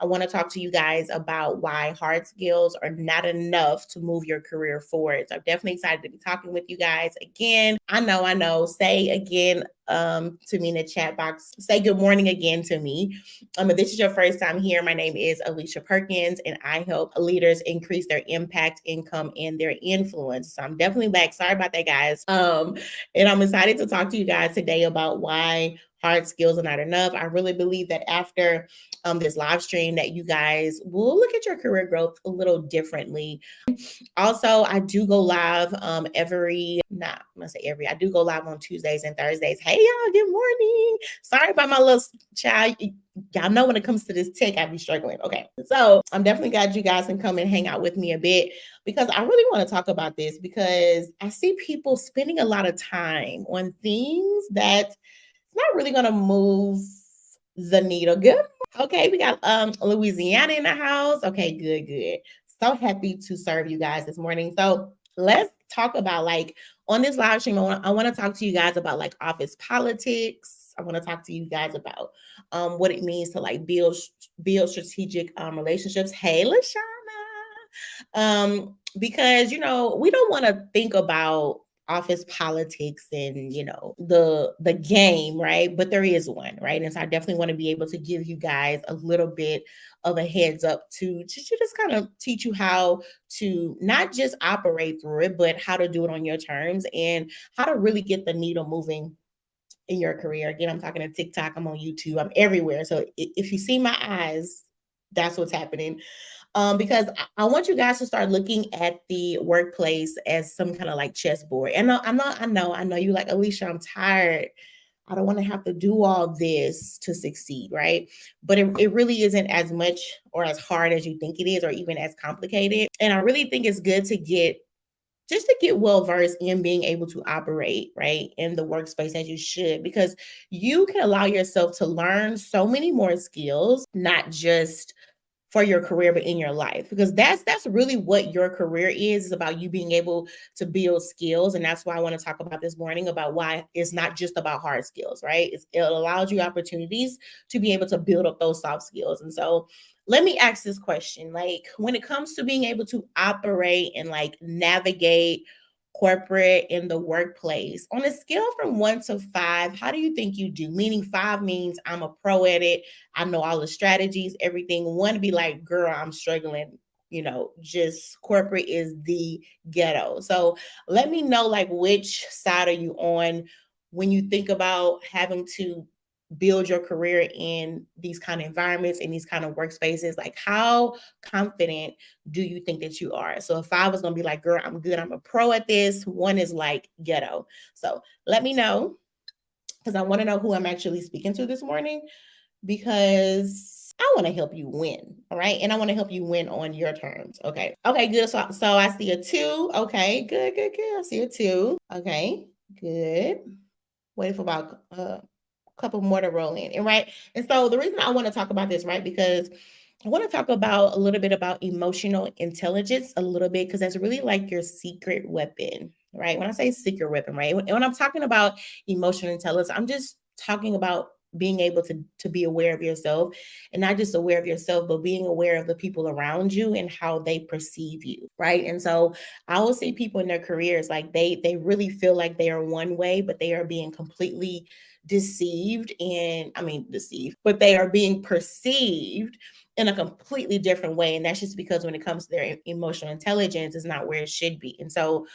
I want to talk to you guys about why hard skills are not enough to move your career forward. So I'm definitely excited to be talking with you guys again. I know. Say again to me in the chat box. Say good morning again to me. If this is your first time here, my name is Alicia Perkins, and I help leaders increase their impact, income, and their influence. So I'm definitely back. Sorry about that, guys. And I'm excited to talk to you guys today about why hard skills are not enough. I really believe that after this live stream that you guys will look at your career growth a little differently. Also, I do go live I do go live on Tuesdays and Thursdays. Hey, y'all, good morning. Sorry about my little child. Y'all know when it comes to this tech, I be struggling. Okay. So I'm definitely glad you guys can come and hang out with me a bit because I really want to talk about this because I see people spending a lot of time on things that not really going to move the needle. Good. Okay, we got Louisiana in the house. Okay, good. So happy to serve you guys this morning. So let's talk about like on this live stream. I want to talk to you guys about like office politics. I want to talk to you guys about what it means to like build strategic relationships. Hey, Lashana. Because we don't want to think about office politics and the game, right? But there is one, right? And so I definitely want to be able to give you guys a little bit of a heads up to just kind of teach you how to not just operate through it, but how to do it on your terms and how to really get the needle moving in your career. Again, I'm talking to TikTok, I'm on YouTube, I'm everywhere. So if you see my eyes, that's what's happening. Because I want you guys to start looking at the workplace as some kind of like chessboard. And I know you like, Alicia, I'm tired. I don't want to have to do all this to succeed, right? But it really isn't as much or as hard as you think it is, or even as complicated. And I really think it's good to get well versed in being able to operate right in the workspace as you should, because you can allow yourself to learn so many more skills, not just for your career, but in your life, because that's really what your career is about, you being able to build skills. And that's why I want to talk about this morning about why it's not just about hard skills, right? It allows you opportunities to be able to build up those soft skills. And so let me ask this question, like when it comes to being able to operate and like navigate corporate in the workplace, on a scale from 1 to 5, how do you think you do? Meaning 5 means I'm a pro at it, I know all the strategies, everything. 1 be like, girl, I'm struggling. Just corporate is the ghetto. So let me know like which side are you on when you think about having to build your career in these kind of environments, in these kind of workspaces. Like how confident do you think that you are? So if I was going to be like, girl, I'm good, I'm a pro at this, 1 is like ghetto. So let me know, because I want to know who I'm actually speaking to this morning, because I want to help you win. All right. And I want to help you win on your terms. Okay. Okay, good. So I see a 2. Okay, good. I see a 2. Okay, good. Wait for about couple more to roll in. And right. And so the reason I want to talk about this, right, because I want to talk about a little bit about emotional intelligence a little bit, because that's really like your secret weapon, right? When I say secret weapon, right? When I'm talking about emotional intelligence, I'm just talking about being able to be aware of yourself, and not just aware of yourself, but being aware of the people around you and how they perceive you, right? And so I will see people in their careers, like they really feel like they are one way, but they are being completely deceived, but they are being perceived in a completely different way. And that's just because when it comes to their emotional intelligence, is not where it should be. And so,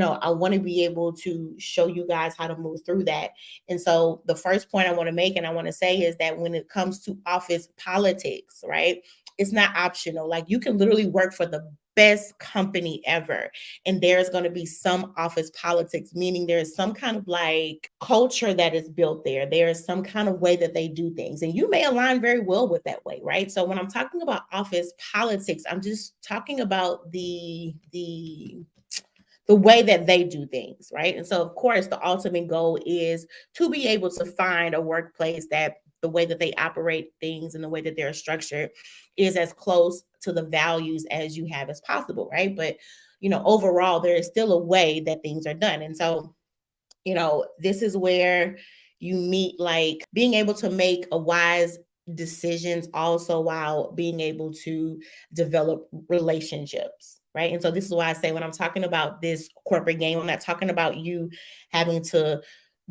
I want to be able to show you guys how to move through that. And so the first point I want to make and I want to say is that when it comes to office politics, right, it's not optional. Like you can literally work for the best company ever, and there's going to be some office politics, meaning there's some kind of like culture that is built there. There's some kind of way that they do things, and you may align very well with that way, right? So when I'm talking about office politics, I'm just talking about the way that they do things, right? And so, of course, the ultimate goal is to be able to find a workplace that the way that they operate things and the way that they're structured is as close to the values as you have as possible, right? But, overall, there is still a way that things are done. And so, this is where you meet like being able to make a wise decisions also while being able to develop relationships, right? And so this is why I say when I'm talking about this corporate game, I'm not talking about you having to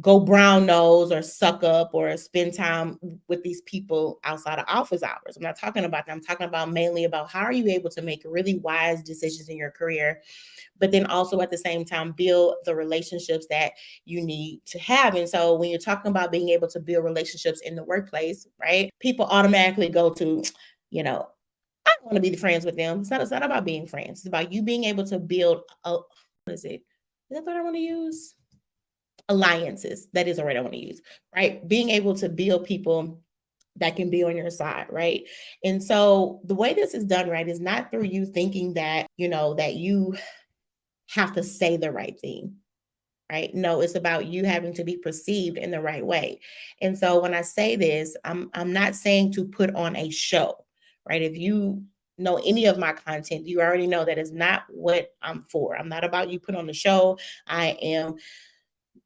go brown nose or suck up or spend time with these people outside of office hours. I'm not talking about that. I'm talking about mainly about how are you able to make really wise decisions in your career, but then also at the same time build the relationships that you need to have. And so when you're talking about being able to build relationships in the workplace, right? People automatically go to, you know, I want to be friends with them. It's not about being friends. It's about you being able to build what is it? Is that what I want to use? Alliances. That is the word I want to use, right? Being able to build people that can be on your side, right? And so the way this is done, right, is not through you thinking that, that you have to say the right thing, right? No, it's about you having to be perceived in the right way. And so when I say this, I'm not saying to put on a show, right? If you know any of my content, you already know that is not what I'm for. I'm not about you put on the show. I am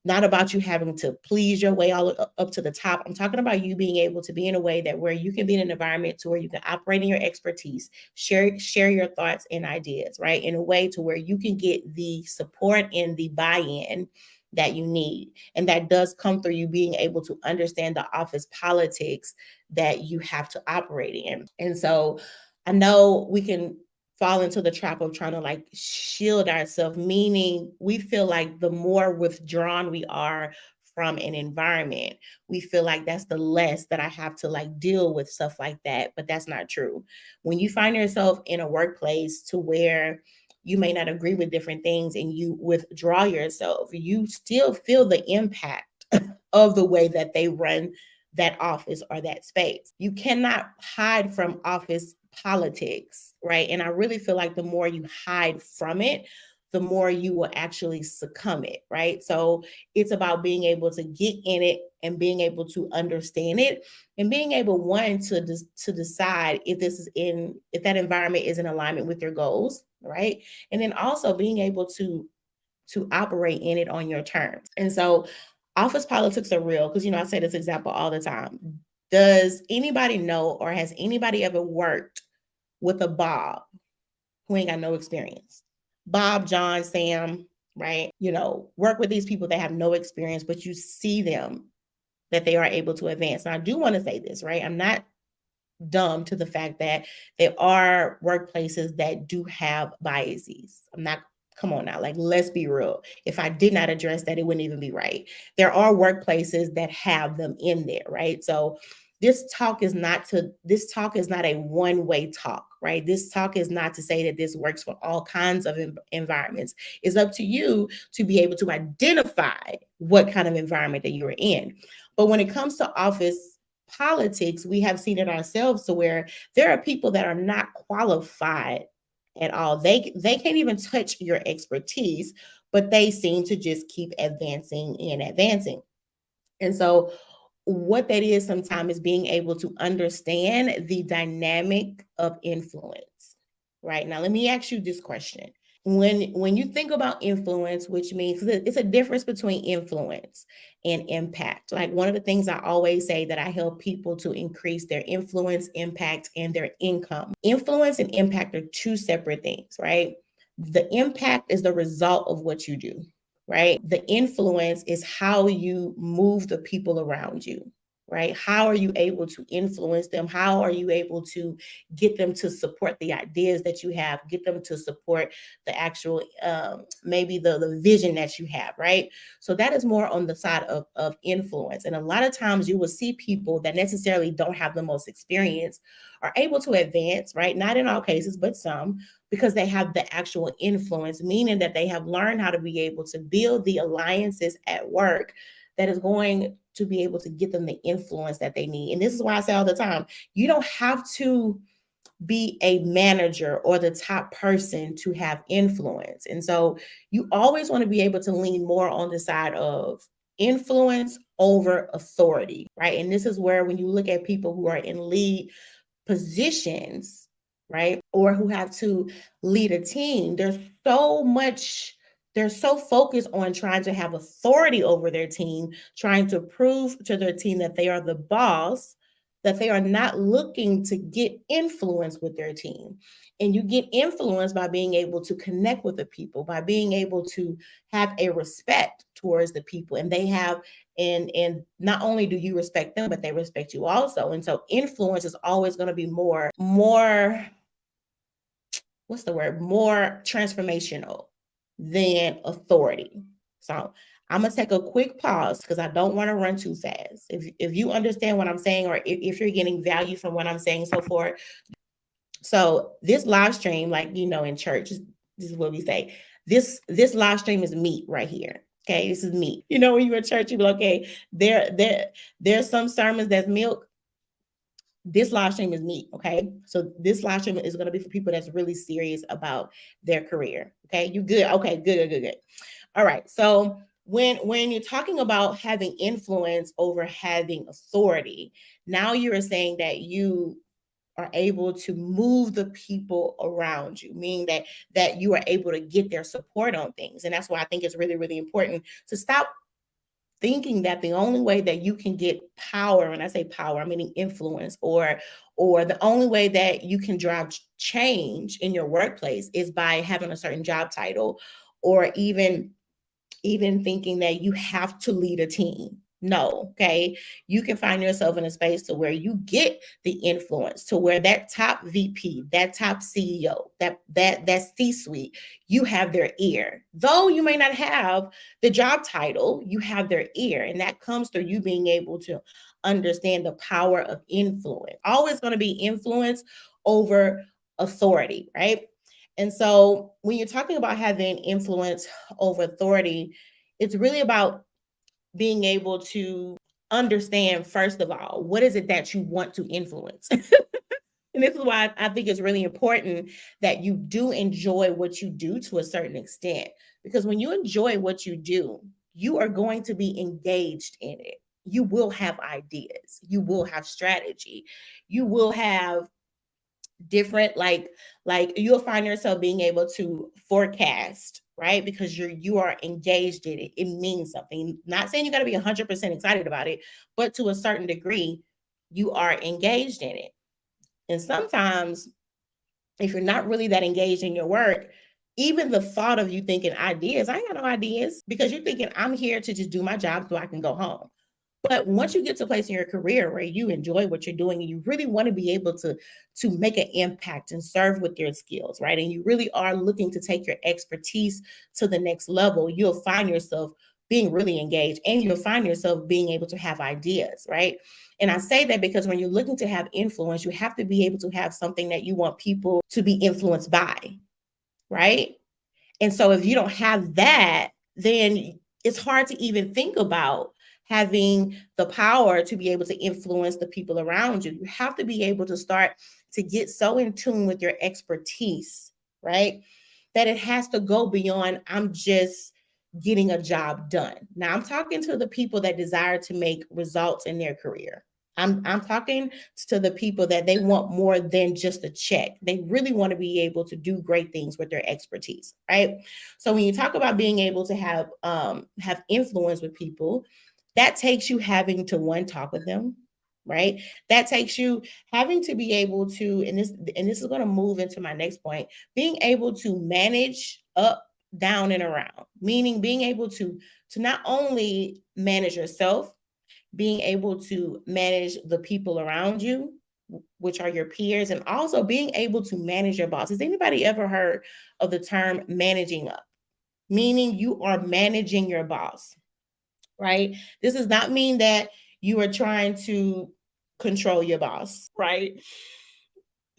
not about you having to please your way all up to the top. I'm talking about you being able to be in a way that where you can be in an environment to where you can operate in your expertise, share your thoughts and ideas, right? In a way to where you can get the support and the buy-in that you need. And that does come through you being able to understand the office politics that you have to operate in. And so I know we can fall into the trap of trying to like shield ourselves, meaning we feel like the more withdrawn we are from an environment, we feel like that's the less that I have to like deal with stuff like that. But that's not true. When you find yourself in a workplace to where you may not agree with different things and you withdraw yourself, you still feel the impact of the way that they run that office or that space. You cannot hide from office politics, right? And I really feel like the more you hide from it, the more you will actually succumb it, right? So it's about being able to get in it and being able to understand it and being able one to decide if that environment is in alignment with your goals, right? And then also being able to operate in it on your terms. And so office politics are real because I say this example all the time. Does anybody know or has anybody ever worked with a Bob who ain't got no experience? Bob, John, Sam, right? Work with these people that have no experience, but you see them that they are able to advance. Now, I do want to say this, right? I'm not dumb to the fact that there are workplaces that do have biases. I'm not, come on now, like let's be real. If I did not address that, it wouldn't even be right. There are workplaces that have them in there, right? So this talk is not a one-way talk, right? This talk is not to say that this works for all kinds of environments. It's up to you to be able to identify what kind of environment that you're in. But when it comes to office politics, we have seen it ourselves to where there are people that are not qualified at all. They can't even touch your expertise, but they seem to just keep advancing and advancing. And so what that is sometimes is being able to understand the dynamic of influence. Right now, let me ask you this question. When you think about influence, which means it's a difference between influence and impact. Like one of the things I always say that I help people to increase their influence, impact, and their income. Influence and impact are two separate things, right? The impact is the result of what you do, right? The influence is how you move the people around you, right? How are you able to influence them? How are you able to get them to support the ideas that you have, get them to support the actual, maybe the vision that you have, right? So that is more on the side of influence. And a lot of times you will see people that necessarily don't have the most experience are able to advance, right? Not in all cases, but some, because they have the actual influence, meaning that they have learned how to be able to build the alliances at work that is going to be able to get them the influence that they need. And this is why I say all the time, you don't have to be a manager or the top person to have influence. And so you always want to be able to lean more on the side of influence over authority, right? And this is where when you look at people who are in lead positions, right, or who have to lead a team, they're so focused on trying to have authority over their team, trying to prove to their team that they are the boss, that they are not looking to get influence with their team. And you get influence by being able to connect with the people, by being able to have a respect towards the people. And they have, and not only do you respect them, but they respect you also. And so influence is always going to be more, what's the word? More transformational than authority. So I'm gonna take a quick pause because I don't want to run too fast. If you understand what I'm saying, or if you're getting value from what I'm saying so far. So this live stream, like in church, this is what we say. This live stream is meat right here. Okay, this is meat. When you're in church, you be like, okay, there's some sermons that's milk. This live stream is meat. Okay, so this live stream is going to be for people that's really serious about their career. Okay, you good? Okay, good. All right. So when you're talking about having influence over having authority, now you're saying that you are able to move the people around you, meaning that you are able to get their support on things. And that's why I think it's really, really important to stop thinking that the only way that you can get power, when I say power, I'm meaning influence, or the only way that you can drive change in your workplace is by having a certain job title, or even thinking that you have to lead a team. No, okay. You can find yourself in a space to where you get the influence, to where that top VP, that top CEO, that C-suite, you have their ear. Though you may not have the job title, you have their ear. And that comes through you being able to understand the power of influence. Always going to be influence over authority, right? And so when you're talking about having influence over authority, it's really about being able to understand, first of all, what is it that you want to influence? And this is why I think it's really important that you do enjoy what you do to a certain extent. Because when you enjoy what you do, you are going to be engaged in it. You will have ideas, you will have strategy, you will have different, like you'll find yourself being able to forecast, right? Because you are engaged in it. It means something. Not saying you got to be 100% excited about it, but to a certain degree you are engaged in it. And sometimes if you're not really that engaged in your work, even the thought of you thinking ideas, I ain't got no ideas, because you're thinking I'm here to just do my job so I can go home. But once you get to a place in your career where you enjoy what you're doing and you really want to be able to make an impact and serve with your skills, right? And you really are looking to take your expertise to the next level, you'll find yourself being really engaged, and you'll find yourself being able to have ideas, right? And I say that because when you're looking to have influence, you have to be able to have something that you want people to be influenced by, right? And so if you don't have that, then it's hard to even think about having the power to be able to influence the people around you. You have to be able to start to get so in tune with your expertise, right? That it has to go beyond, I'm just getting a job done. Now, I'm talking to the people that desire to make results in their career. I'm talking to the people that they want more than just a check. They really want to be able to do great things with their expertise, right? So when you talk about being able to have influence with people, that takes you having to one, talk with them, right? That takes you having to be able to, and this is going to move into my next point, being able to manage up, down, and around, meaning being able to not only manage yourself, being able to manage the people around you, which are your peers, and also being able to manage your boss. Has anybody ever heard of the term managing up? Meaning you are managing your boss, right? This does not mean that you are trying to control your boss, right?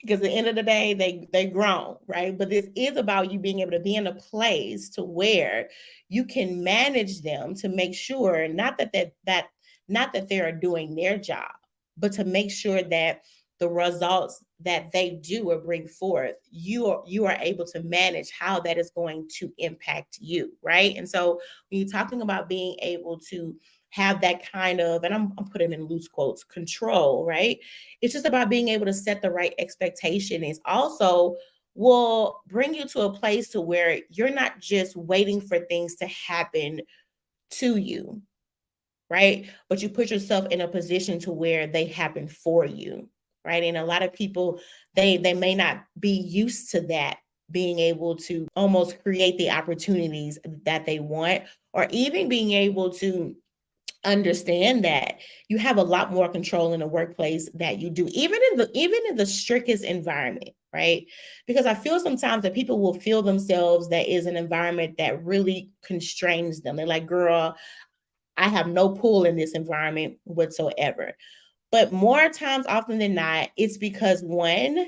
Because at the end of the day, they grown, right? But this is about you being able to be in a place to where you can manage them to make sure not that they are doing their job, but to make sure that the results that they do or bring forth, you are able to manage how that is going to impact you, right? And so when you're talking about being able to have that kind of, and I'm putting in loose quotes, control, right? It's just about being able to set the right expectation. Is also will bring you to a place to where you're not just waiting for things to happen to you, right? But you put yourself in a position to where they happen for you, right? And a lot of people, they may not be used to that, being able to almost create the opportunities that they want, or even being able to understand that you have a lot more control in the workplace that you do, even in the strictest environment, right? Because I feel sometimes that people will feel themselves that is an environment that really constrains them. They're like, girl, I have no pull in this environment whatsoever. But more times often than not, it's because one,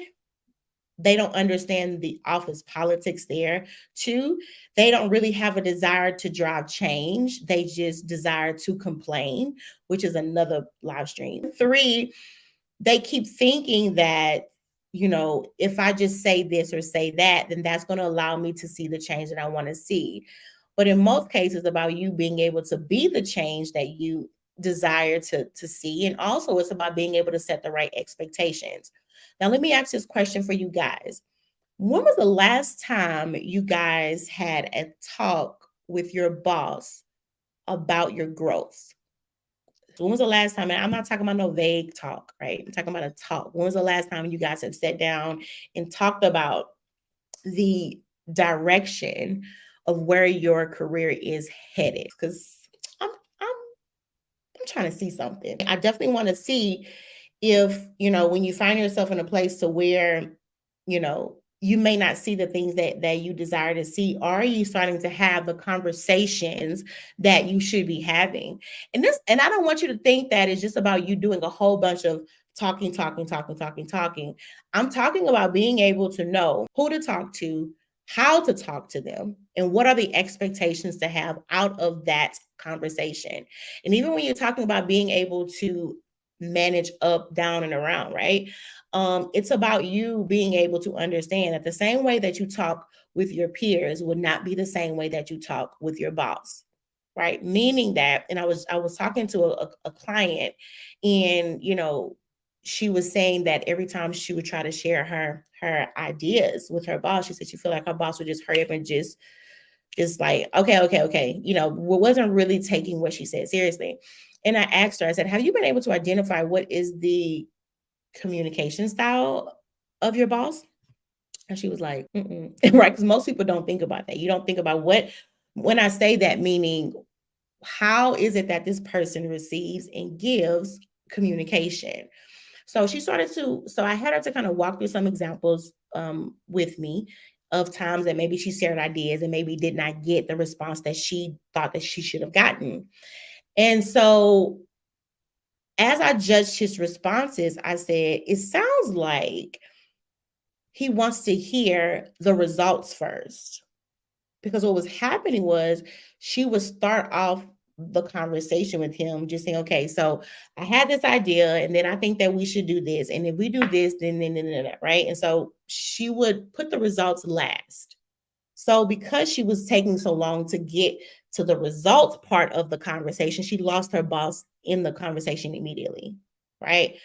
they don't understand the office politics there. Two, they don't really have a desire to drive change. They just desire to complain, which is another live stream. Three, they keep thinking that, if I just say this or say that, then that's going to allow me to see the change that I want to see. But in most cases, about you being able to be the change that you desire to see. And also, it's about being able to set the right expectations. Now, let me ask this question for you guys. When was the last time you guys had a talk with your boss about your growth? When was the last time? And I'm not talking about no vague talk, right? I'm talking about a talk. When was the last time you guys have sat down and talked about the direction of where your career is headed? Because I'm, I'm, I'm trying to see something. I definitely want to see if, when you find yourself in a place to where, you may not see the things that you desire to see. Are you starting to have the conversations that you should be having? And I don't want you to think that it's just about you doing a whole bunch of talking, talking, talking, talking, talking. I'm talking about being able to know who to talk to, how to talk to them, and what are the expectations to have out of that conversation. And even when you're talking about being able to manage up, down, and around, right? It's about you being able to understand that the same way that you talk with your peers would not be the same way that you talk with your boss, right? Meaning that, and I was talking to a client, and she was saying that every time she would try to share her ideas with her boss, she said she felt like her boss would just hurry up and just like, okay, okay, okay, wasn't really taking what she said seriously. And I asked her, I said, have you been able to identify what is the communication style of your boss? And she was like, mm-mm. Right? Because most people don't think about that. You don't think about when I say that, meaning how is it that this person receives and gives communication? So I had her to kind of walk through some examples with me of times that maybe she shared ideas and maybe did not get the response that she thought that she should have gotten. And so as I judged his responses, I said, it sounds like he wants to hear the results first. Because what was happening was she would start off the conversation with him just saying, okay, so I had this idea, and then I think that we should do this. And if we do this, then that, right? And so she would put the results last. So because she was taking so long to get to the results part of the conversation, she lost her boss in the conversation immediately, right?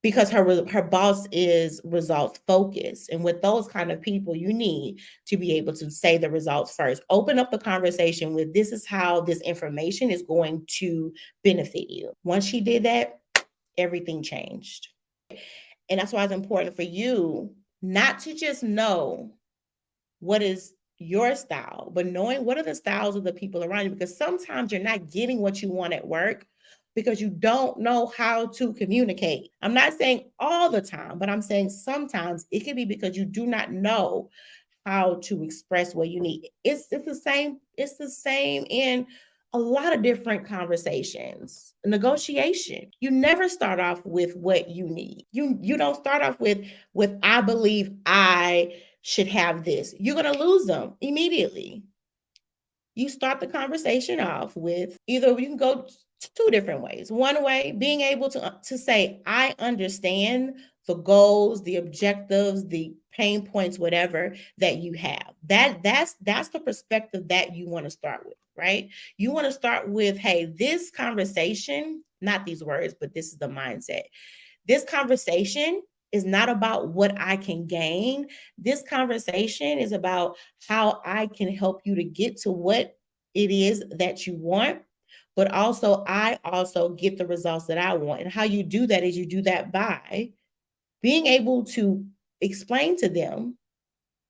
Because her boss is results focused, and with those kind of people, you need to be able to say the results first. Open up the conversation with, this is how this information is going to benefit you. Once she did that, everything changed. And that's why it's important for you not to just know what is your style, but knowing what are the styles of the people around you, because sometimes you're not getting what you want at work because you don't know how to communicate. I'm not saying all the time, but I'm saying sometimes it can be because you do not know how to express what you need. It's the same in a lot of different conversations. Negotiation. You never start off with what you need. You don't start off with I believe I should have this. You're going to lose them immediately. You start the conversation off with, either you can go two different ways. One way, being able to say, I understand the goals, the objectives, the pain points, whatever that you have. That's the perspective that you want to start with, right? You want to start with, hey, this conversation, not these words, but this is the mindset. This conversation is not about what I can gain. This conversation is about how I can help you to get to what it is that you want, but also I also get the results that I want. And how you do that is you do that by being able to explain to them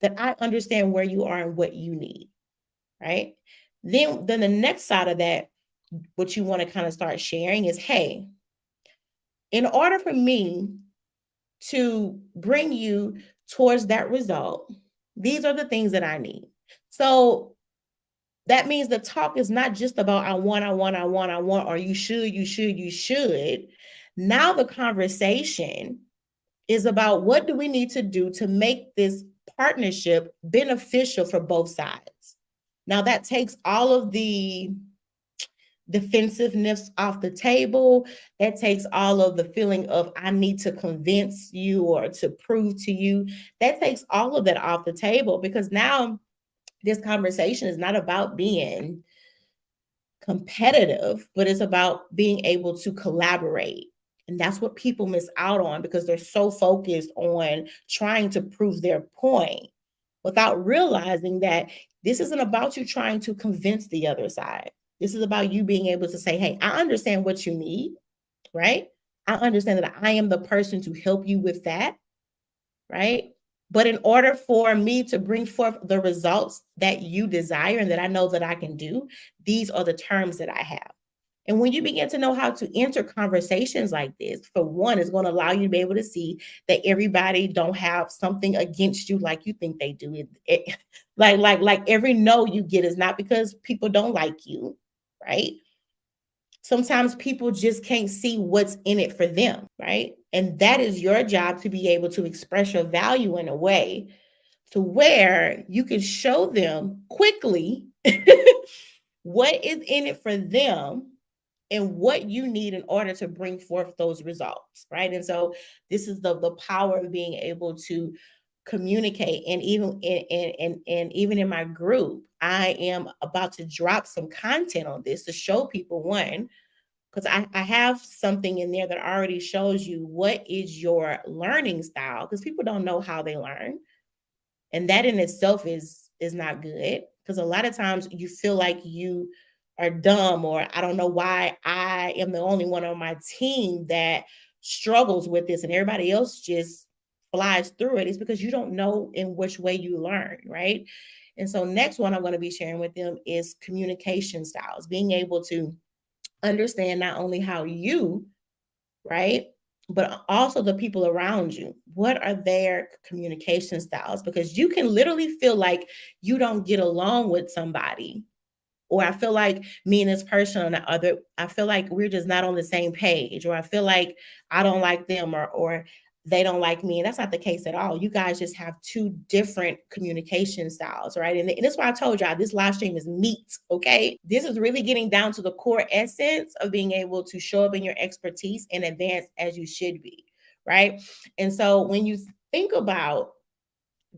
that I understand where you are and what you need, right? Then the next side of that, what you want to kind of start sharing is, hey, in order for me to bring you towards that result, these are the things that I need. So that means the talk is not just about I want, or you should, you should, you should. Now the conversation is about what do we need to do to make this partnership beneficial for both sides. Now that takes all of the defensiveness off the table. That takes all of the feeling of I need to convince you or to prove to you. That takes all of that off the table, because now this conversation is not about being competitive, but it's about being able to collaborate. And that's what people miss out on because they're so focused on trying to prove their point without realizing that this isn't about you trying to convince the other side. This is about you being able to say, hey, I understand what you need, right? I understand that I am the person to help you with that, right? But in order for me to bring forth the results that you desire and that I know that I can do, these are the terms that I have. And when you begin to know how to enter conversations like this, for one, it's going to allow you to be able to see that everybody don't have something against you like you think they do. Like every no you get is not because people don't like you, right? Sometimes people just can't see what's in it for them, right? And that is your job to be able to express your value in a way to where you can show them quickly what is in it for them and what you need in order to bring forth those results, right? And so this is the power of being able to communicate. And even and even in my group, I am about to drop some content on this to show people, one, because I have something in there that already shows you what is your learning style, because people don't know how they learn. And that in itself is not good, because a lot of times you feel like you are dumb, or I don't know why I am the only one on my team that struggles with this and everybody else just flies through it. It's because you don't know in which way you learn, right? And so next one I'm going to be sharing with them is communication styles, being able to understand not only how you, right, but also the people around you. What are their communication styles? Because you can literally feel like you don't get along with somebody, or I feel like me and this person on the other, I feel like we're just not on the same page, or I feel like I don't like them, or they don't like me. And that's not the case at all. You guys just have two different communication styles, right? And that's why I told y'all this live stream is meat, okay? This is really getting down to the core essence of being able to show up in your expertise and advance as you should be, right? And so when you think about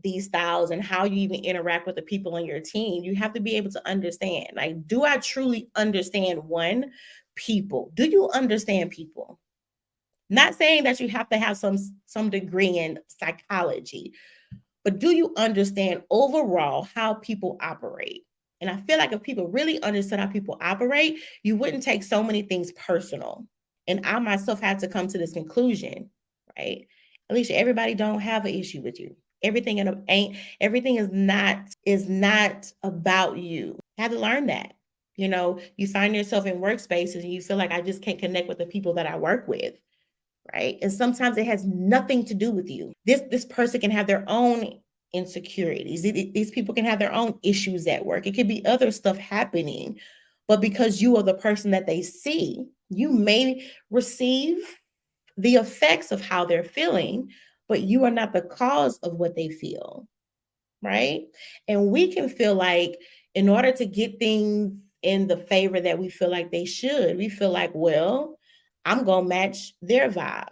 these styles and how you even interact with the people on your team, you have to be able to understand, like, do I truly understand one, people? Do you understand people? Not saying that you have to have some degree in psychology, but do you understand overall how people operate? And I feel like if people really understood how people operate, you wouldn't take so many things personal. And I myself had to come to this conclusion, right? Alicia, everybody don't have an issue with you. Everything is not about you. I had to learn that. You find yourself in workspaces and you feel like I just can't connect with the people that I work with, right? And sometimes it has nothing to do with you. This person can have their own insecurities. These people can have their own issues at work. It could be other stuff happening, but because you are the person that they see, you may receive the effects of how they're feeling, but you are not the cause of what they feel, right? And we can feel like in order to get things in the favor that we feel like they should, we feel like, well, I'm going to match their vibe.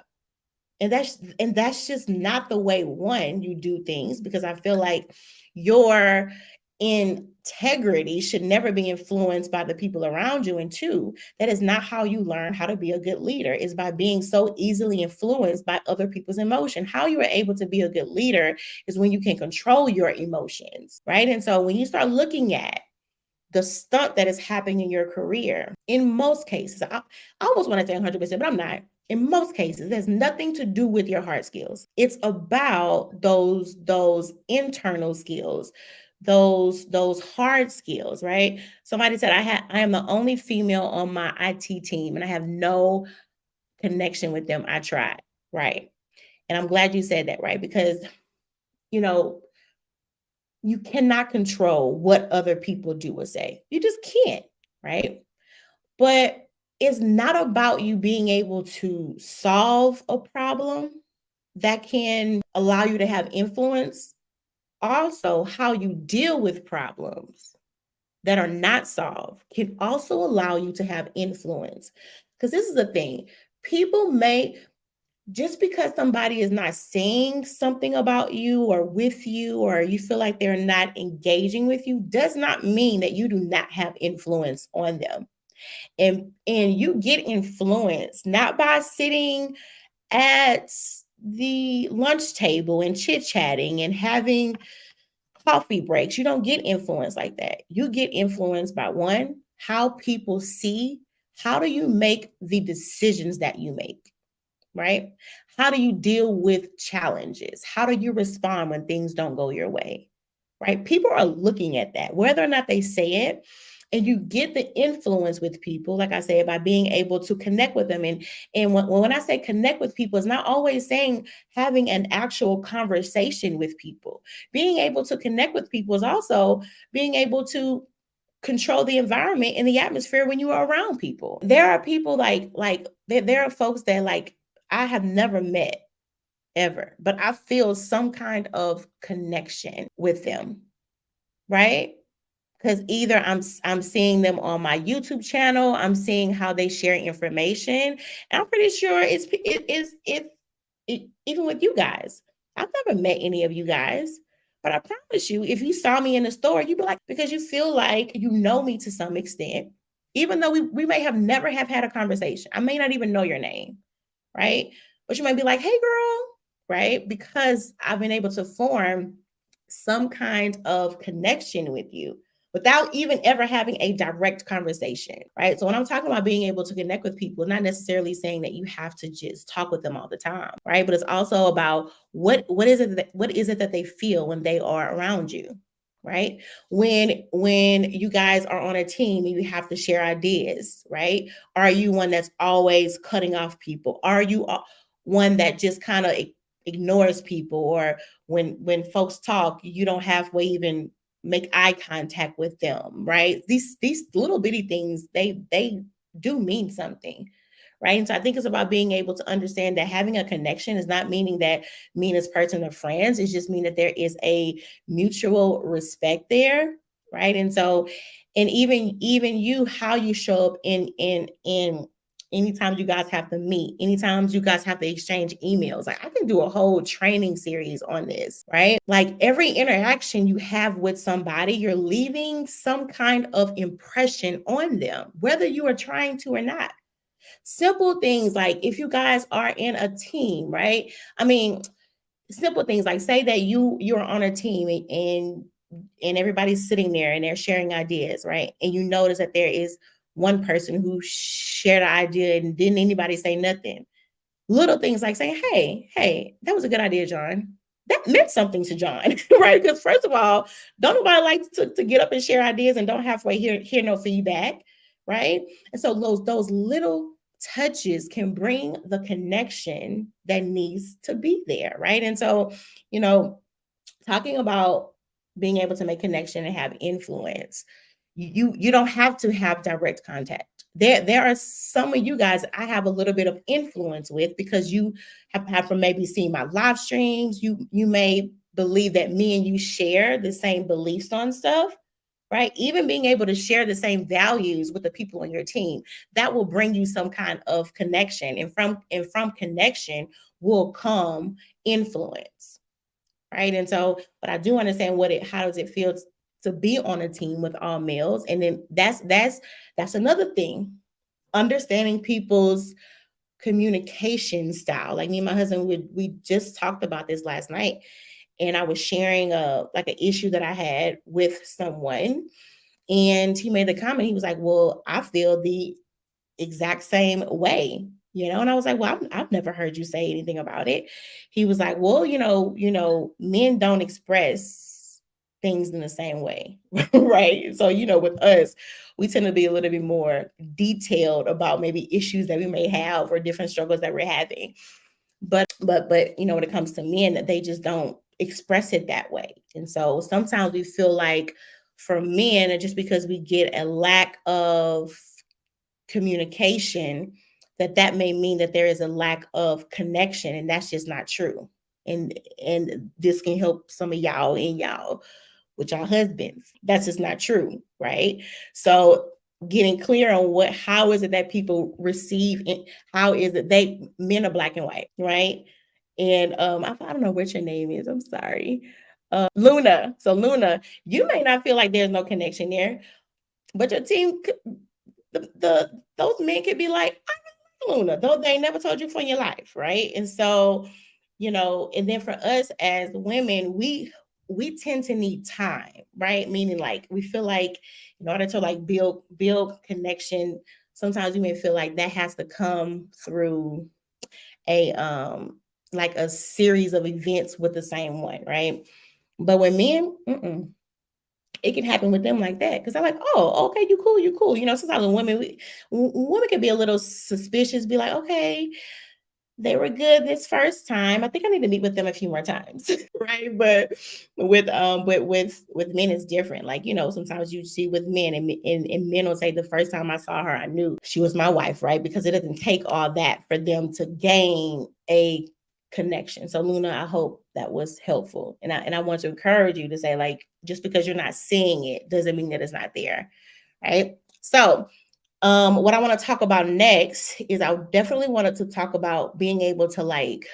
And that's just not the way, one, you do things, because I feel like your integrity should never be influenced by the people around you. And two, that is not how you learn how to be a good leader, is by being so easily influenced by other people's emotion. How you are able to be a good leader is when you can control your emotions, right? And so when you start looking at the stunt that is happening in your career, in most cases, I almost want to say 100%, but I'm not. In most cases, there's nothing to do with your hard skills. It's about those internal skills, those hard skills, right? Somebody said I am the only female on my IT team and I have no connection with them. I tried, right? And I'm glad you said that, right? Because you know, you cannot control what other people do or say. You just can't, right? But it's not about you being able to solve a problem that can allow you to have influence. Also, how you deal with problems that are not solved can also allow you to have influence. Because this is the thing, people may, just because somebody is not saying something about you or with you, or you feel like they're not engaging with you, does not mean that you do not have influence on them. And you get influence not by sitting at the lunch table and chit-chatting and having coffee breaks. You don't get influence like that. You get influence by, one, how people see, how do you make the decisions that you make, right? How do you deal with challenges? How do you respond when things don't go your way, right? People are looking at that, whether or not they say it. And you get the influence with people, like I said, by being able to connect with them. And when I say connect with people, it's not always saying having an actual conversation with people. Being able to connect with people is also being able to control the environment and the atmosphere when you are around people. There are people like there are folks that like I have never met ever, but I feel some kind of connection with them, right? Because either I'm seeing them on my YouTube channel, I'm seeing how they share information, and I'm pretty sure even with you guys. I've never met any of you guys, but I promise you, if you saw me in the store, you'd be like, because you feel like you know me to some extent, even though we may have never have had a conversation. I may not even know your name, right? But you might be like, hey girl, right? Because I've been able to form some kind of connection with you without even ever having a direct conversation, right? So when I'm talking about being able to connect with people, not necessarily saying that you have to just talk with them all the time, right? But it's also about what is it that they feel when they are around you, right? When you guys are on a team and you have to share ideas, right? Are you one that's always cutting off people? Are you one that just kind of ignores people, or when folks talk, you don't halfway even make eye contact with them, right? These little bitty things, they do mean something, right? And so I think it's about being able to understand that having a connection is not meaning that me and this person are friends. It's just mean that there is a mutual respect there, right? And so, and even you, how you show up in anytime you guys have to meet, anytime you guys have to exchange emails. Like I can do a whole training series on this, right? Like every interaction you have with somebody, you're leaving some kind of impression on them, whether you are trying to or not. Simple things like if you guys are in a team, right? I mean, simple things like say that you're on a team and everybody's sitting there and they're sharing ideas, right? And you notice that there is one person who shared an idea and didn't anybody say nothing. Little things like saying, hey, that was a good idea, John. That meant something to John, right? Because first of all, don't nobody like to get up and share ideas and don't halfway hear no feedback, right? And so those little touches can bring the connection that needs to be there, right? And so, you know, talking about being able to make connection and have influence, you don't have to have direct contact. There are some of you guys I have a little bit of influence with because you have from maybe seeing my live streams. You may believe that me and you share the same beliefs on stuff, right? Even being able to share the same values with the people on your team, that will bring you some kind of connection. And from connection will come influence, right? And so, but I do understand how does it feel to be on a team with all males? And then that's another thing. Understanding people's communication style. Like me and my husband, we just talked about this last night, and I was sharing like an issue that I had with someone, And he made the comment, he was like, well, I feel the exact same way, and I was like, well, I've never heard you say anything about it. He was like, well, men don't express things in the same way. Right? So, with us, we tend to be a little bit more detailed about maybe issues that we may have or different struggles that we're having. But when it comes to men, that they just don't express it that way. And so sometimes we feel like for men, just because we get a lack of communication, that may mean that there is a lack of connection, and that's just not true. And this can help some of y'all with y'all husbands. That's just not true, right? So getting clear on how is it that people receive it, how is it men are black and white, right? And I don't know what your name is. I'm sorry. Luna. So Luna, you may not feel like there's no connection there, but your team, those men could be like, I like Luna, though they never told you for your life, right? And so, and then for us as women, we tend to need time, right? Meaning, like, we feel like in order to like build connection, sometimes we may feel like that has to come through a like a series of events with the same one, right? But with men, it can happen with them like that, because I'm like, oh, okay, you cool. Sometimes when women can be a little suspicious, be like, okay, they were good this first time. I think I need to meet with them a few more times, right? But with men, it's different. Like, sometimes you see with men, and men will say, the first time I saw her, I knew she was my wife, right? Because it doesn't take all that for them to gain a connection. So Luna, I hope that was helpful. And I want to encourage you to say, like, just because you're not seeing it doesn't mean that it's not there. Right. So what I want to talk about next is I definitely wanted to talk about being able to like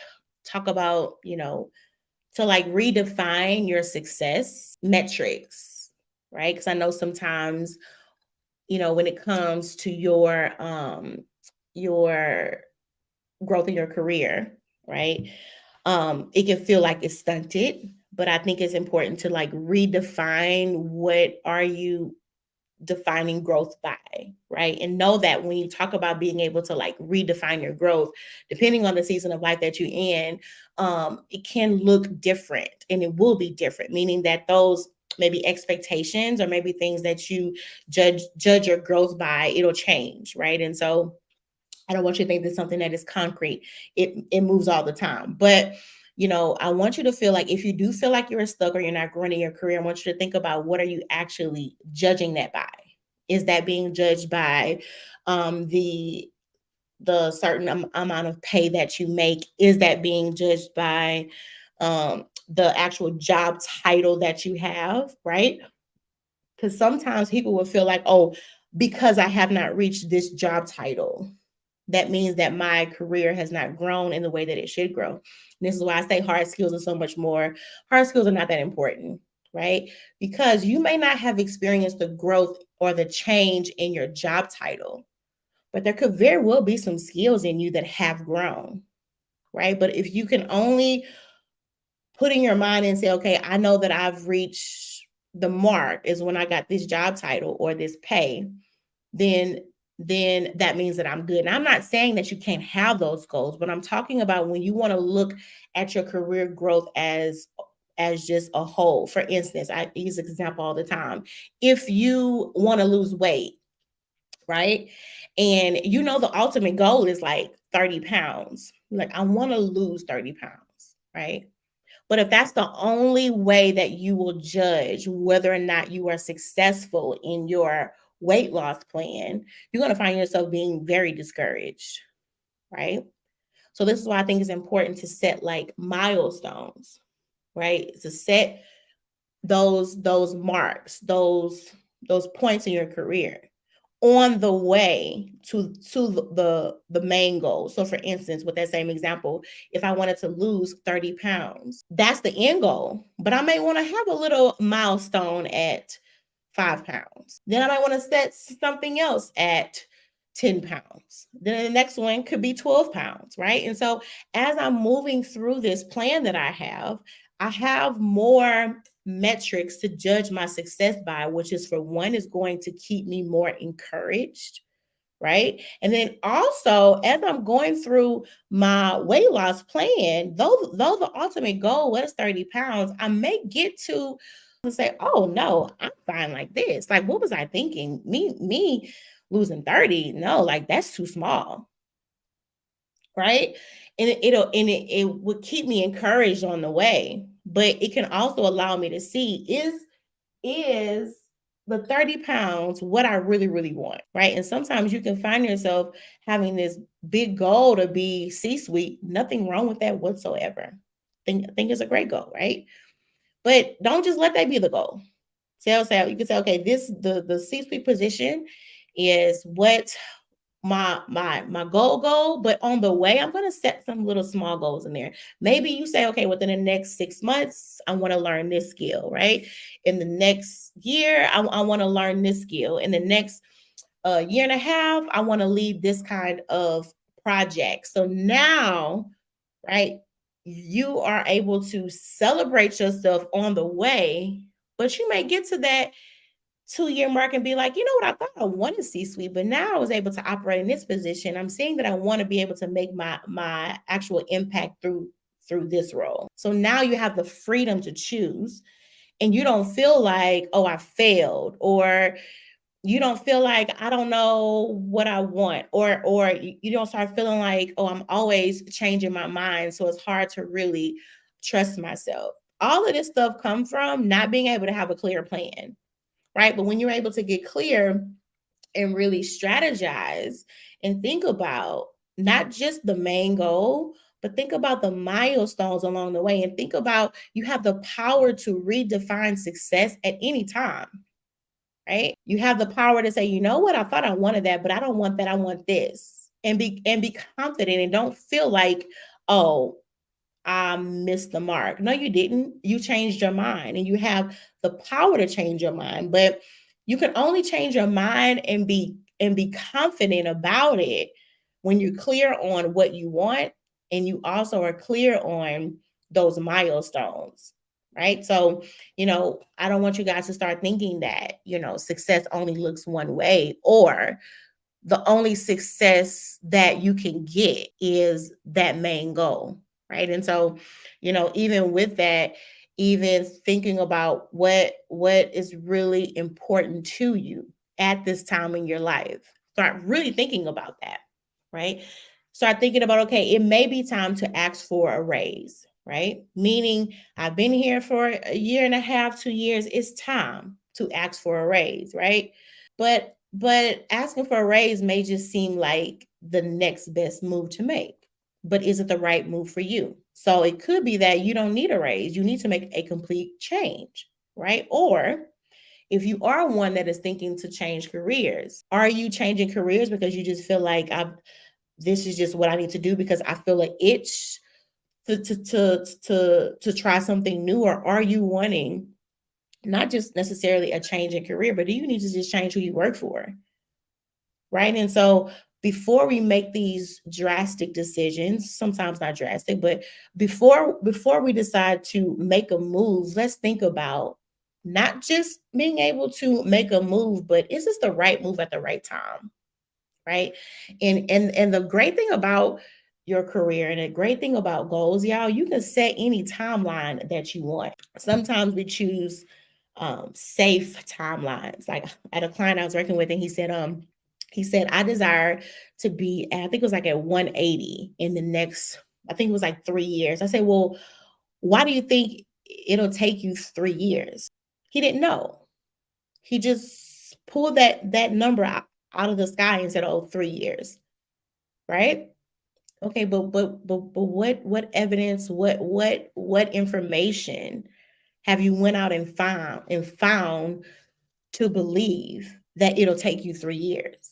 talk about, to like redefine your success metrics, right? Because I know sometimes, when it comes to your growth in your career, right? It can feel like it's stunted, but I think it's important to like redefine what are you defining growth by, right? And know that when you talk about being able to like redefine your growth, depending on the season of life that you're in, it can look different, and it will be different, meaning that those maybe expectations or maybe things that you judge your growth by, it'll change, right? And so I don't want you to think that something that is concrete, it moves all the time. But I want you to feel like, if you do feel like you're stuck or you're not growing in your career, I want you to think about, what are you actually judging that by? Is that being judged by the certain amount of pay that you make? Is that being judged by the actual job title that you have, right? Because sometimes people will feel like, oh, because I have not reached this job title, that means that my career has not grown in the way that it should grow. And this is why I say hard skills are so much more. Hard skills are not that important, right? Because you may not have experienced the growth or the change in your job title, but there could very well be some skills in you that have grown, right? But if you can only put in your mind and say, okay, I know that I've reached the mark is when I got this job title or this pay, then that means that I'm good. And I'm not saying that you can't have those goals, but I'm talking about when you want to look at your career growth as just a whole. For instance, I use an example all the time. If you want to lose weight, right? And the ultimate goal is like 30 pounds. Like, I want to lose 30 pounds, right? But if that's the only way that you will judge whether or not you are successful in your weight loss plan, you're going to find yourself being very discouraged, right? So this is why I think it's important to set like milestones, right? To set those marks, those points in your career on the way to the main goal. So for instance, with that same example, if I wanted to lose 30 pounds, that's the end goal. But I may want to have a little milestone at 5 pounds. Then I might want to set something else at 10 pounds. Then the next one could be 12 pounds, right? And so as I'm moving through this plan that I have more metrics to judge my success by, which is, for one, is going to keep me more encouraged, right? And then also, as I'm going through my weight loss plan, though the ultimate goal was 30 pounds, I may get to say, oh no, I'm fine like this. Like, what was I thinking? Me losing 30? No, like that's too small, right? And it would keep me encouraged on the way. But it can also allow me to see, is the 30 pounds what I really, really want, right? And sometimes you can find yourself having this big goal to be C-suite. Nothing wrong with that whatsoever. I think it's a great goal, right? But don't just let that be the goal. Say you can say, okay, the C-suite position is what my goal, but on the way, I'm going to set some little small goals in there. Maybe you say, okay, within the next 6 months, I want to learn this skill, right? In the next year, I want to learn this skill. In the next year and a half, I want to lead this kind of project. So now, right, you are able to celebrate yourself on the way, but you may get to that 2-year mark and be like, you know what, I thought I wanted C-suite, but now I was able to operate in this position. I'm seeing that I want to be able to make my actual impact through this role. So now you have the freedom to choose, and you don't feel like, oh, I failed, or you don't feel like I don't know what I want, or you don't start feeling like, oh, I'm always changing my mind, so it's hard to really trust myself. All of this stuff comes from not being able to have a clear plan, right? But when you're able to get clear and really strategize and think about not just the main goal, but think about the milestones along the way, and think about, you have the power to redefine success at any time, right? You have the power to say, you know what, I thought I wanted that, but I don't want that. I want this. And be confident, and don't feel like, oh, I missed the mark. No, you didn't. You changed your mind, and you have the power to change your mind. But you can only change your mind and be confident about it when you're clear on what you want, and you also are clear on those milestones. Right. So, I don't want you guys to start thinking that, success only looks one way, or the only success that you can get is that main goal, right? And so, even with that, even thinking about what is really important to you at this time in your life, start really thinking about that, right? Start thinking about, okay, it may be time to ask for a raise, right? Meaning, I've been here for a year and a half, 2 years. It's time to ask for a raise, right? But asking for a raise may just seem like the next best move to make. But is it the right move for you? So it could be that you don't need a raise. You need to make a complete change, right? Or if you are one that is thinking to change careers, are you changing careers because you just feel like, this is just what I need to do because I feel an itch to try something new? Or are you wanting not just necessarily a change in career, but do you need to just change who you work for? Right. And so before we make these drastic decisions, sometimes not drastic, but before we decide to make a move, let's think about not just being able to make a move, but is this the right move at the right time? Right. And the great thing about your career, and a great thing about goals, y'all, you can set any timeline that you want. Sometimes we choose safe timelines. Like, at a client I was working with, and he said, I desire to be, I think it was like at 180 in the next, I think it was like 3 years. I said, well, why do you think it'll take you 3 years? He didn't know. He just pulled that number out of the sky and said, oh, 3 years. Right. Okay, but what evidence, what information have you went out and found to believe that it'll take you 3 years?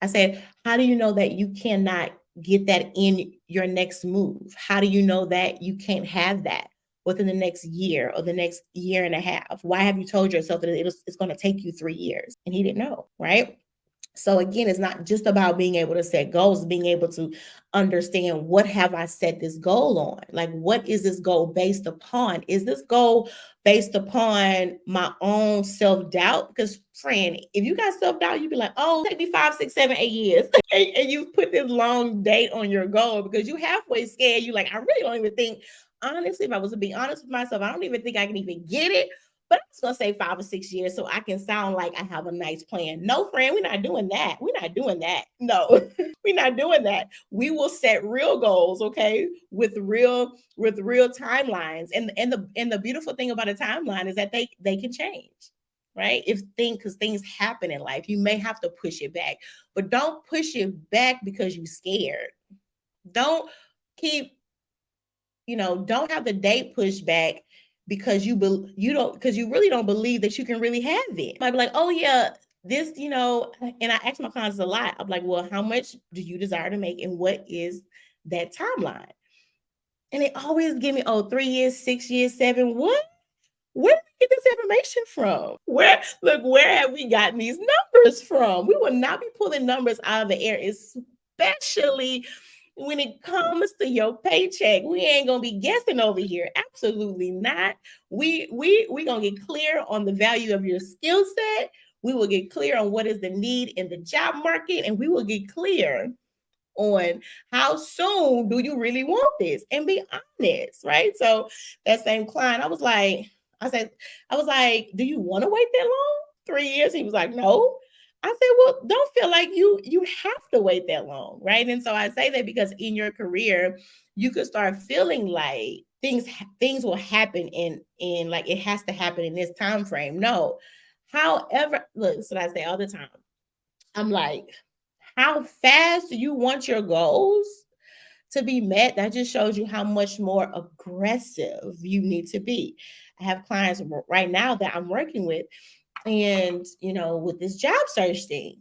I said, how do you know that you cannot get that in your next move? How do you know that you can't have that within the next year or the next year and a half? Why have you told yourself that it's going to take you 3 years? And he didn't know, right? So again, it's not just about being able to set goals, being able to understand, what have I set this goal on? Like, what is this goal based upon? Is this goal based upon my own self-doubt? Because friend, if you got self-doubt, you'd be like, oh, take me 5, 6, 7, 8 years. And you put this long date on your goal because you halfway scared. You like, I really don't even think, honestly, if I was to be honest with myself, I don't even think I can even get it. But I'm just gonna say 5 or 6 years so I can sound like I have a nice plan. No, friend, we're not doing that. We're not doing that. No, we're not doing that. We will set real goals, okay, with real timelines. And the beautiful thing about a timeline is that they can change. Right? If things because things happen in life, you may have to push it back, but don't push it back because you're scared. Don't keep don't have the date pushed back because you don't because you really don't believe that you can really have it. Might be like, oh yeah, this, and I ask my clients a lot. I'm like, well, how much do you desire to make, and what is that timeline? And they always give me, oh, 3 years, 6 years, seven. What? Where did we get this information from? Where have we gotten these numbers from? We will not be pulling numbers out of the air, especially when it comes to your paycheck. We ain't gonna be guessing over here. Absolutely not. We gonna get clear on the value of your skill set. We will get clear on what is the need in the job market, and we will get clear on how soon do you really want this, and be honest, right? So that same client, I was like, do you want to wait that long? 3 years? He was like, no. I said, well, don't feel like you have to wait that long, right? And so I say that because in your career, you could start feeling like things will happen in like it has to happen in this time frame. No. However, look, so I say all the time. I'm like, how fast do you want your goals to be met? That just shows you how much more aggressive you need to be. I have clients right now that I'm working with, and with this job search thing,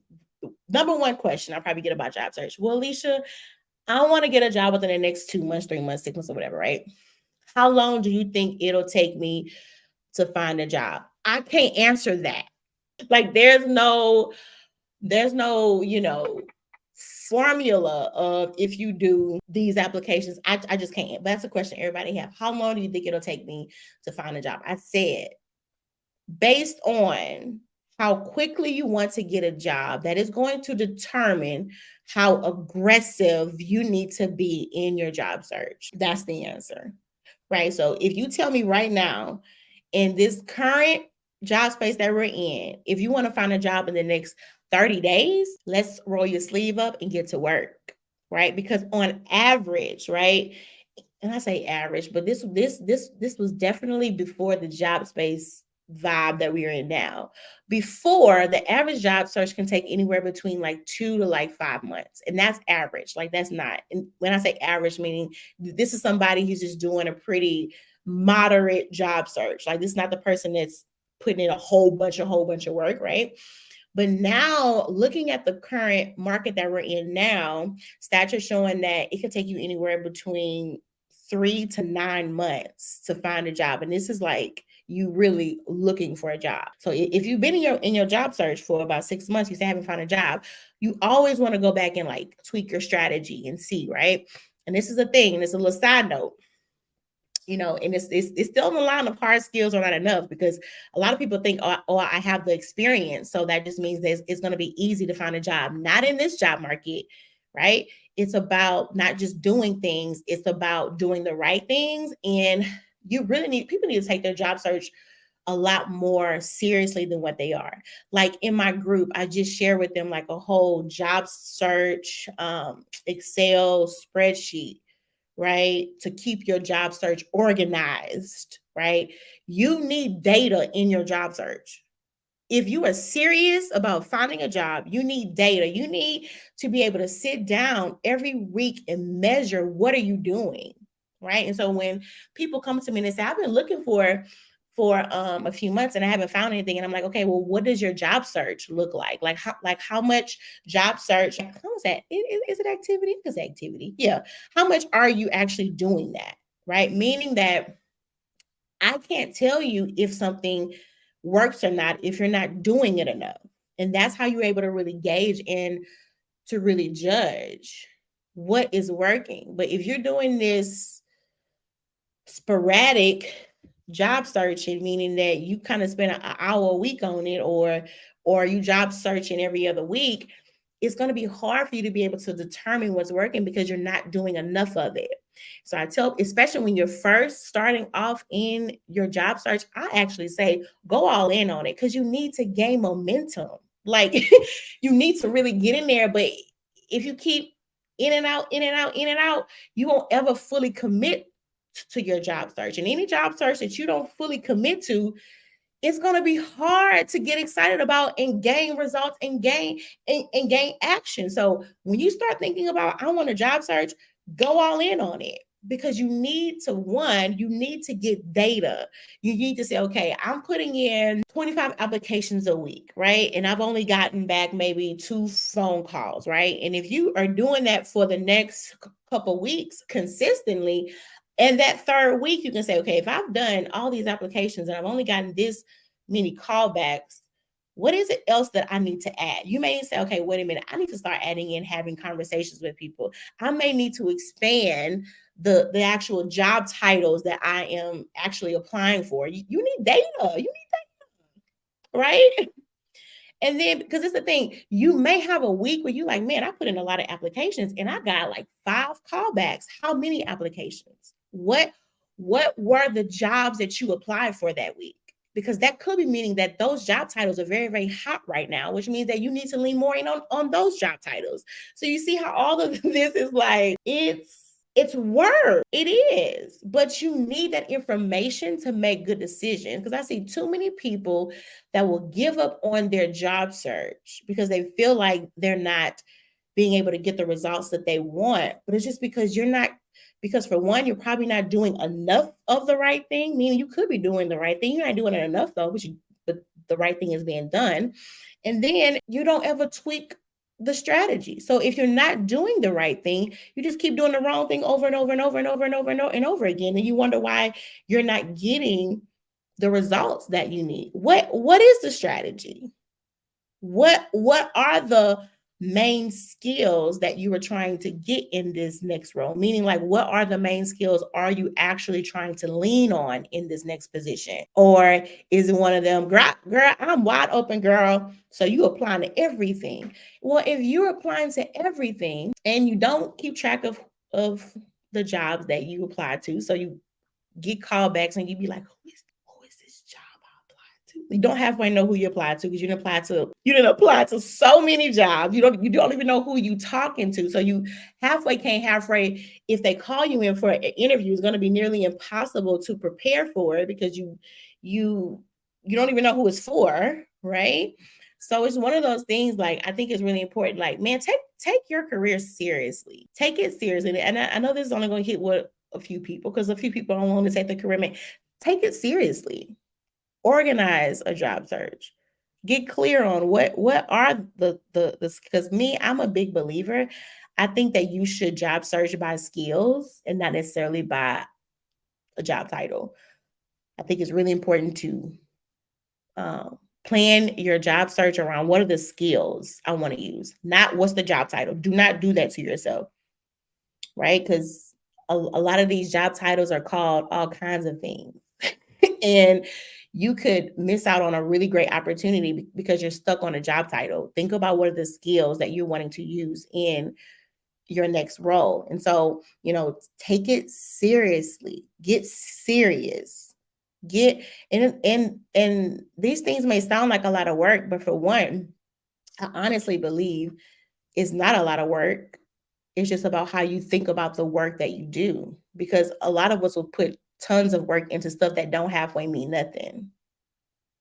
number one question I probably get about job search. Well, Alicia, I want to get a job within the next 2 months, 3 months, 6 months, or whatever, right? How long do you think it'll take me to find a job? I can't answer that. Like there's no formula of if you do these applications. I just can't. But that's a question everybody have. How long do you think it'll take me to find a job? I said, based on how quickly you want to get a job, that is going to determine how aggressive you need to be in your job search. That's the answer, right? So if you tell me right now, in this current job space that we're in, if you want to find a job in the next 30 days, let's roll your sleeve up and get to work, right? Because on average, right? And I say average, but this was definitely before the job space vibe that we are in now. Before, the average job search can take anywhere between like 2 to like 5 months, and that's average. Like that's not. And when I say average, meaning this is somebody who's just doing a pretty moderate job search. Like this is not the person that's putting in a whole bunch of work, right? But now, looking at the current market that we're in now, stats are showing that it could take you anywhere between 3 to 9 months to find a job. And this is like you really looking for a job. So if you've been in your job search for about 6 months, you say haven't found a job, you always want to go back and like tweak your strategy and see, right? And this is a thing, and it's a little side note. And it's still in the line of hard skills are not enough, because a lot of people think, oh, I have the experience, so that just means that it's going to be easy to find a job. Not in this job market, right? It's about not just doing things, it's about doing the right things. And people need to take their job search a lot more seriously than what they are. Like in my group, I just share with them like a whole job search Excel spreadsheet, right? To keep your job search organized, right? You need data in your job search. If you are serious about finding a job, you need data. You need to be able to sit down every week and measure, what are you doing, right? And so when people come to me and they say, I've been looking for a few months and I haven't found anything, and I'm like, okay, well, what does your job search look like? How much job search? How is that? Is it activity? It's activity. Yeah. How much are you actually doing that? Right? Meaning that I can't tell you if something works or not if you're not doing it enough. And that's how you're able to really gauge and to really judge what is working. But if you're doing this sporadic job searching, meaning that you kind of spend an hour a week on it, or you job searching every other week, it's going to be hard for you to be able to determine what's working because you're not doing enough of it. So I tell, especially when you're first starting off in your job search, I actually say go all in on it because you need to gain momentum. Like you need to really get in there. But if you keep in and out, in and out, in and out, you won't ever fully commit to your job search. And any job search that you don't fully commit to, it's going to be hard to get excited about and gain results and gain action. So when you start thinking about I want a job search, go all in on it because you need to you need to get data. You need to say, okay, I'm putting in 25 applications a week, right? And I've only gotten back maybe 2 phone calls, right? And if you are doing that for the next couple weeks consistently, and that third week, you can say, okay, if I've done all these applications and I've only gotten this many callbacks, what is it else that I need to add? You may say, okay, wait a minute, I need to start adding in having conversations with people. I may need to expand the actual job titles that I am actually applying for. You need data. You need data, right? And then because it's the thing, you may have a week where you're like, man, I put in a lot of applications and I got like 5 callbacks. How many applications? What were the jobs that you applied for that week? Because that could be meaning that those job titles are very, very hot right now, which means that you need to lean more in on those job titles. So you see how all of this is like, it's work. It is. But you need that information to make good decisions. Because I see too many people that will give up on their job search because they feel like they're not being able to get the results that they want. But it's just because you're not, because for one, you're probably not doing enough of the right thing, meaning you could be doing the right thing. You're not doing it enough though, but the right thing is being done. And then you don't ever tweak the strategy. So if you're not doing the right thing, you just keep doing the wrong thing over and over and over and over and over and over and over again. And you wonder why you're not getting the results that you need. What is the strategy? What are the main skills that you are trying to get in this next role? Meaning, like, what are the main skills are you actually trying to lean on in this next position? Or is it one of them, girl, I'm wide open, girl, so you applying to everything? Well, if you're applying to everything and you don't keep track of the jobs that you apply to, so you get callbacks and you be like, who is this job I applied to? You don't halfway know who you applied to because you didn't apply to so many jobs. You don't even know who you talking to. So you halfway can't halfway. If they call you in for an interview, it's going to be nearly impossible to prepare for it because you don't even know who it's for, right? So it's one of those things. Like I think it's really important. Like, man, take your career seriously. Take it seriously. And I know this is only going to hit what a few people because a few people don't want to take the career. Man, take it seriously. Organize a job search. Get clear on what are the because me, I'm a big believer. I think that you should job search by skills and not necessarily by a job title. I think it's really important to plan your job search around what are the skills I want to use, not what's the job title. Do not do that to yourself, right? Because a lot of these job titles are called all kinds of things. And you could miss out on a really great opportunity because you're stuck on a job title. Think about what are the skills that you're wanting to use in your next role. And so, take it seriously. Get serious. Get and these things may sound like a lot of work, but for one, I honestly believe it's not a lot of work. It's just about how you think about the work that you do. Because a lot of us will put tons of work into stuff that don't halfway mean nothing,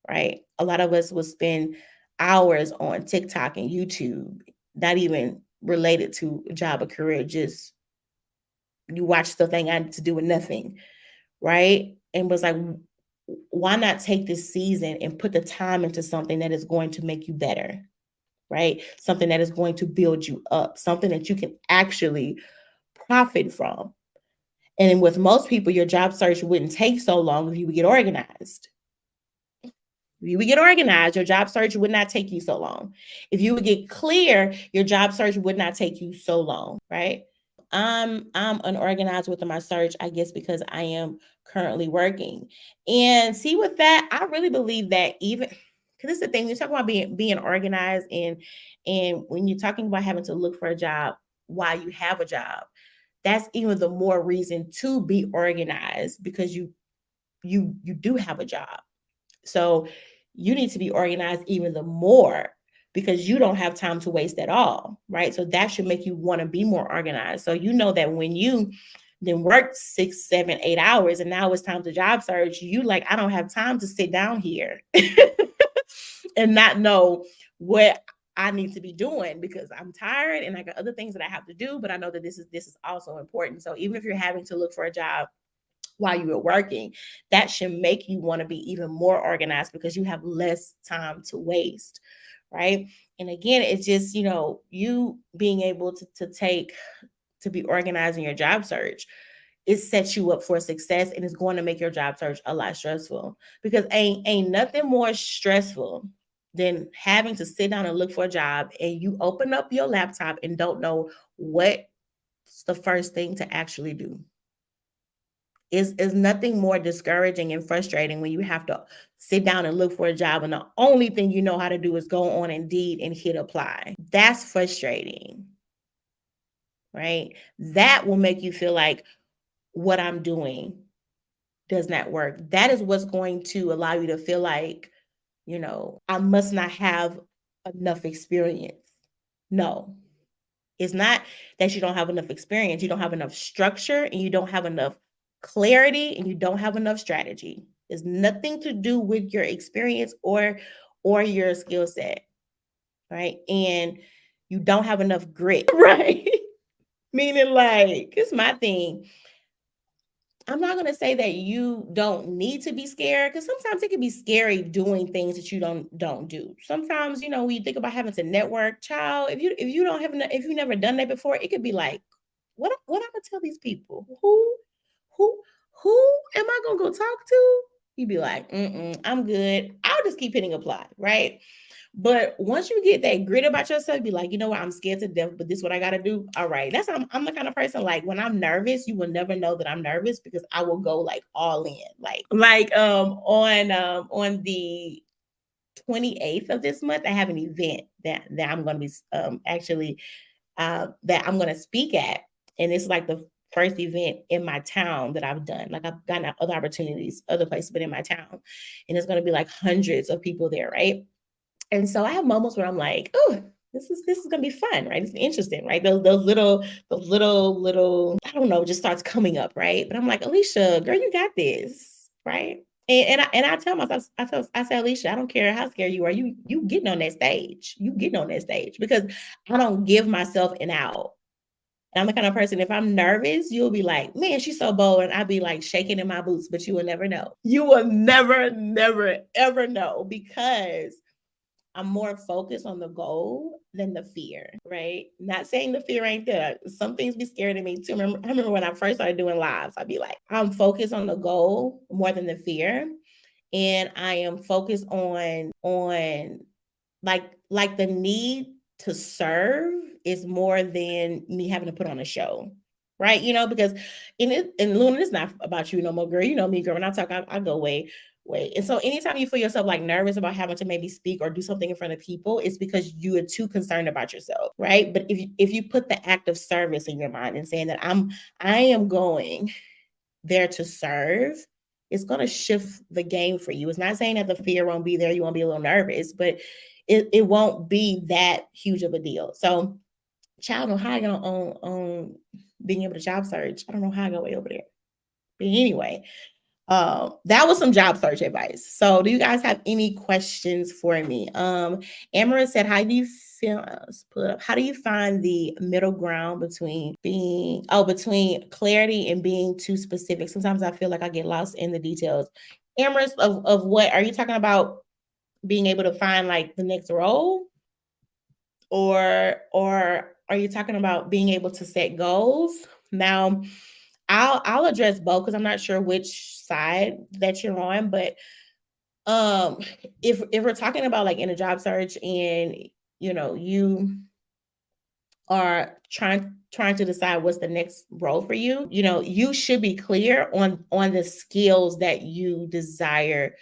right? A lot of us will spend hours on TikTok and YouTube, not even related to a job or career, just you watch stuff that ain't got to do with nothing, right? And was like, why not take this season and put the time into something that is going to make you better, right? Something that is going to build you up, something that you can actually profit from. And with most people, your job search wouldn't take so long if you would get organized, If you would get organized, your job search would not take you so long. If you would get clear, your job search would not take you so long, right? I'm unorganized with my search, I guess, because I am currently working. And see, with that, I really believe that even because this is the thing, you talk about being organized, and when you're talking about having to look for a job while you have a job, that's even the more reason to be organized because you do have a job. So you need to be organized even the more because you don't have time to waste at all, right? So that should make you want to be more organized. So you know that when you then work 6, 7, 8 hours and now it's time to job search, you like, I don't have time to sit down here and not know what I need to be doing because I'm tired and I got other things that I have to do. But I know that this is also important. So even if you're having to look for a job while you were working, that should make you want to be even more organized because you have less time to waste, right? And again, it's just, you being able to be organized in your job search, it sets you up for success and it's going to make your job search a lot stressful because ain't nothing more stressful than having to sit down and look for a job and you open up your laptop and don't know what's the first thing to actually do. Is nothing more discouraging and frustrating when you have to sit down and look for a job and the only thing you know how to do is go on Indeed and hit apply. That's frustrating, right? That will make you feel like what I'm doing does not work. That is what's going to allow you to feel like, I must not have enough experience. No, it's not that you don't have enough experience. You don't have enough structure and you don't have enough clarity and you don't have enough strategy. It's nothing to do with your experience or your skill set, right? And you don't have enough grit, right? Meaning like, it's my thing. I'm not going to say that you don't need to be scared because sometimes it can be scary doing things that you don't do. Sometimes, when you think about having to network, child, if you don't have if you've never done that before, it could be like, what I'm gonna tell these people? Who who am I gonna go talk to? You'd be like, I'm good. I'll just keep hitting apply, right? But once you get that grit about yourself, be like, you know what, I'm scared to death, but this is what I gotta do. All right. I'm the kind of person like when I'm nervous, you will never know that I'm nervous because I will go like all in. On the 28th of this month, I have an event that I'm gonna be actually that I'm gonna speak at. And it's like the first event in my town that I've done. Like I've gotten other opportunities, other places, but in my town. And it's gonna be like hundreds of people there, right? And so I have moments where I'm like, oh, this is gonna be fun, right? It's interesting, right? Those little, I don't know, just starts coming up, right? But I'm like, Alicia, girl, you got this, right? And I tell myself, I say, Alicia, I don't care how scared you are, you getting on that stage, because I don't give myself an out. And I'm the kind of person, if I'm nervous, you'll be like, man, she's so bold. And I'll be like shaking in my boots, but you will never know. You will never, never, ever know because I'm more focused on the goal than the fear, right? Not saying the fear ain't there. Some things be scaring me too. I remember when I first started doing lives, I'd be like, I'm focused on the goal more than the fear. And I am focused on like the need to serve is more than me having to put on a show. Right. Because and Luna, it's not about you no more, girl. You know me, girl. When I talk, I go way. And so anytime you feel yourself like nervous about having to maybe speak or do something in front of people, it's because you are too concerned about yourself. Right. But if you put the act of service in your mind and saying that I am going there to serve, it's going to shift the game for you. It's not saying that the fear won't be there. You won't be a little nervous, but it won't be that huge of a deal. So, child, I don't know how I got on being able to job search. I don't know how I got way over there. But anyway, that was some job search advice. So, do you guys have any questions for me? Amara said, "How do you feel? Let's pull it up. How do you find the middle ground between between clarity and being too specific? Sometimes I feel like I get lost in the details." Amara, of what are you talking about? Being able to find like the next role, or are you talking about being able to set goals? Now, I'll address both because I'm not sure which side that you're on, but Um, if we're talking about like in a job search and you are trying to decide what's the next role for you, you should be clear on the skills that you desire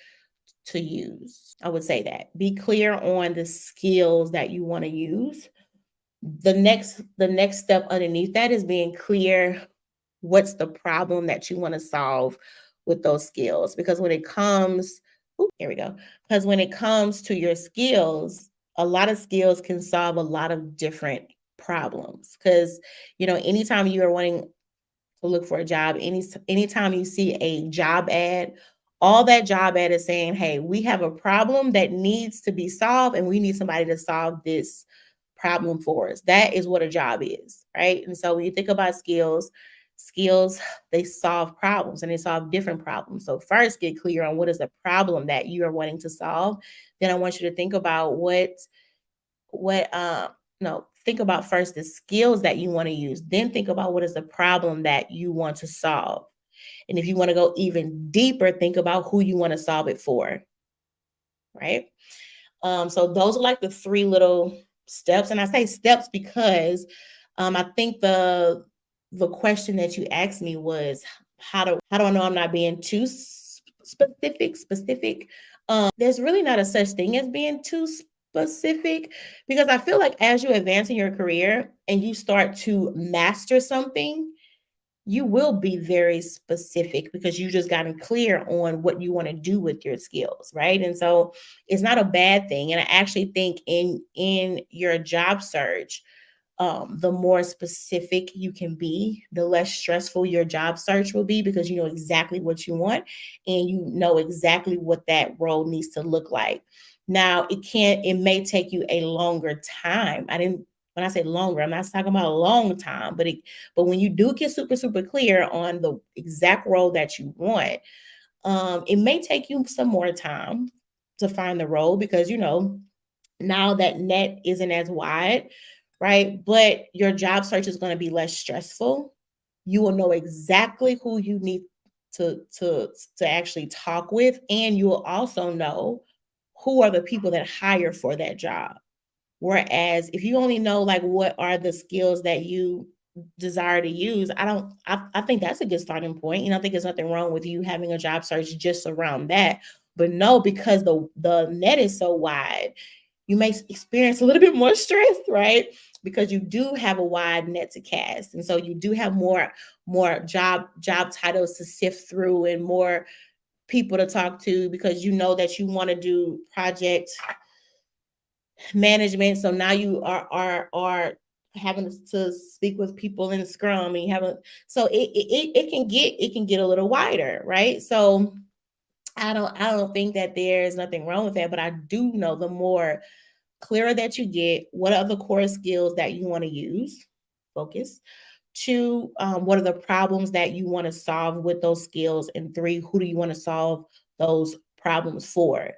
to use. I would say that. Be clear on the skills that you want to use. The next step underneath that is being clear what's the problem that you want to solve with those skills, because when it comes here we go. Because when it comes to your skills, a lot of skills can solve a lot of different problems. Because anytime you are wanting to look for a job, anytime you see a job ad, all that job ad is saying, hey, we have a problem that needs to be solved and we need somebody to solve this problem for us. That is what a job is, right? And so when you think about skills, they solve problems and they solve different problems. So first get clear on what is the problem that you are wanting to solve. Then I want you to think about what no, think about first the skills that you want to use, then think about what is the problem that you want to solve. And if you want to go even deeper, think about who you want to solve it for, right? So those are like the three little steps. And I say steps because I think the question that you asked me was how do I know I'm not being too specific? There's really not a such thing as being too specific, because I feel like as you advance in your career and you start to master something, you will be very specific because you just gotten clear on what you want to do with your skills, right? And so it's not a bad thing. And I actually think in your job search, the more specific you can be, the less stressful your job search will be, because you know exactly what you want and you know exactly what that role needs to look like. Now, it may take you a longer time. When I say longer, I'm not talking about a long time, but when you do get super, super clear on the exact role that you want, it may take you some more time to find the role, because now that net isn't as wide, right? But your job search is going to be less stressful. You will know exactly who you need to actually talk with, and you will also know who are the people that hire for that job. Whereas if you only know like what are the skills that you desire to use, I think that's a good starting point. I think there's nothing wrong with you having a job search just around that. But no, because the net is so wide, you may experience a little bit more stress, right? Because you do have a wide net to cast. And so you do have more job titles to sift through and more people to talk to, because you know that you want to do project management. So now you are having to speak with people in Scrum, and you have so it can get a little wider, right? So I don't think that there's nothing wrong with that, but I do know the more clearer that you get, what are the core skills that you want to use, focus. Two, what are the problems that you want to solve with those skills? And three, who do you want to solve those problems for?